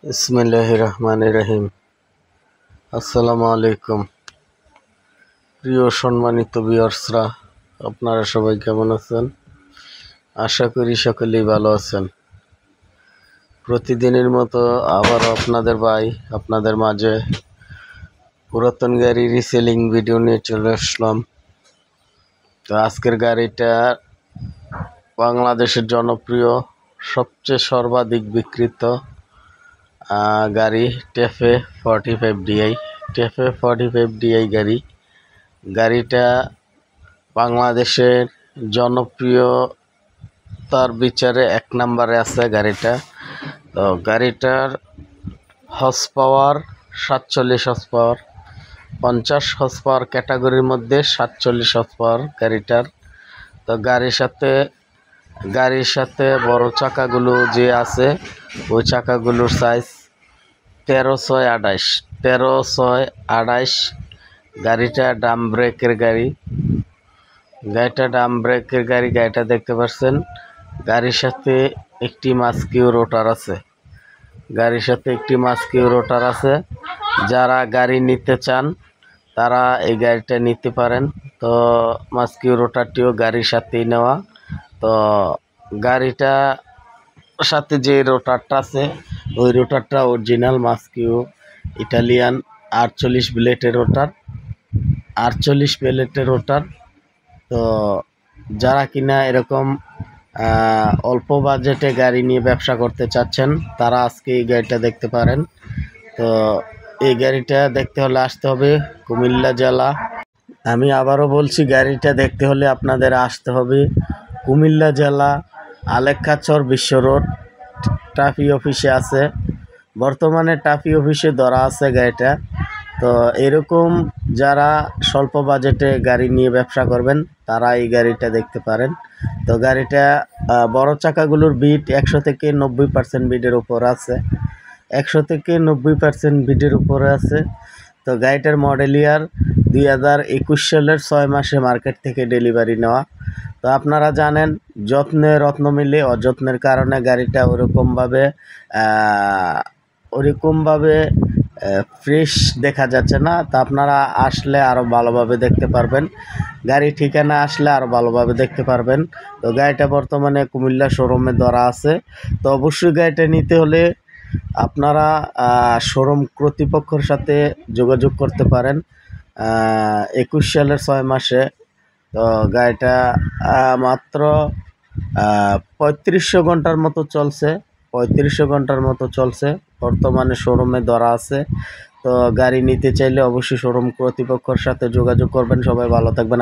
বিসমিল্লাহির রহমানির রহিম। আসসালামু আলাইকুম। প্রিয় সম্মানিত ভিউয়ার্সরা, আপনারা সবাই কেমন আছেন? আশা করি সকলেই ভালো আছেন। প্রতিদিনের মতো আবারও আপনাদের ভাই আপনাদের মাঝে পুরাতন গাড়ি রিসেলিং ভিডিও নিয়ে চলে আসলাম। তো আজকের গাড়িটা বাংলাদেশের জনপ্রিয় সবচেয়ে সর্বাধিক বিক্রিত গাড়ি টেফে 45DI গাড়িটা বাংলাদেশের জনপ্রিয়তার বিচারে 1 নম্বরে আছে গাড়িটা। তো গাড়িটার horse power 47 horse power, 50 horse power ক্যাটাগরির মধ্যে 47 হর্স পাওয়ার গাড়িটার। তো গাড়ির সাথে বড় চাকাগুলো যে আছে ওই চাকাগুলোর সাইজ 13/6 গাড়িটা ডাম ব্রেকের গাড়ি। গাড়িটা দেখতে পাচ্ছেন। গাড়ির সাথে একটি মাস্কিউ রোটার আছে। যারা গাড়ি নিতে চান তারা এই গাড়িটা নিতে পারেন। তো মাস্কিউ রোটারটিও গাড়ির সাথেই নেওয়া। তো গাড়িটা সাথে যে রোটারটা আছে ওই রোটারটা অরিজিনাল মাস্কিউ ইটালিয়ান 48 প্লেটের রোটার। তো যারা কিনা এরকম অল্প বাজেটে গাড়ি নিয়ে ব্যবসা করতে চাচ্ছেন তারা আজকে এই গাড়িটা দেখতে পারেন। তো এই গাড়িটা দেখতে হলে আসতে হবে কুমিল্লা জেলা। আমি আবারও বলছি, গাড়িটা দেখতে হলে আপনাদের আসতে হবে কুমিল্লা জেলা আলেখ্যাচর বিশ্ব রোড টাফি অফিসে আছে। বর্তমানে টাফি অফিসে ধরা আছে গাড়িটা। তো এরকম যারা স্বল্প বাজেটে গাড়ি নিয়ে ব্যবসা করবেন তারা এই গাড়িটা দেখতে পারেন। তো গাড়িটা বড় চাকাগুলোর বিট 100 থেকে 90% বিটের উপর আছে। 100 থেকে 90% বিটের উপরে আছে। তো গাড়িটার মডেল ইয়ার 2021 সালের 6 মাসে মার্কেট থেকে ডেলিভারি নেওয়া। তো আপনারা জানেন, যত্নে রত্ন মিলে, অযত্নের কারণে গাড়িটা ওরকমভাবে ফ্রেশ দেখা যাচ্ছে না। তো আপনারা আসলে আরও ভালোভাবে দেখতে পারবেন, গাড়ি ঠিকানা আসলে আরও ভালোভাবে দেখতে পারবেন। তো গাড়িটা বর্তমানে কুমিল্লা শোরুমে ধরা আছে। তো অবশ্যই গাড়িটা নিতে হলে আপনারা শোরুম কর্তৃপক্ষের সাথে যোগাযোগ করতে পারেন। 21 সালের 6 মাসে। তো গাড়িটা মাত্র 3500 ঘন্টার মতো চলছে। বর্তমানে শোরুমে ধরা আছে। তো গাড়ি নিতে চাইলে অবশ্যই শোরুম কর্তৃপক্ষের সাথে যোগাযোগ করবেন। সবাই ভালো থাকবেন।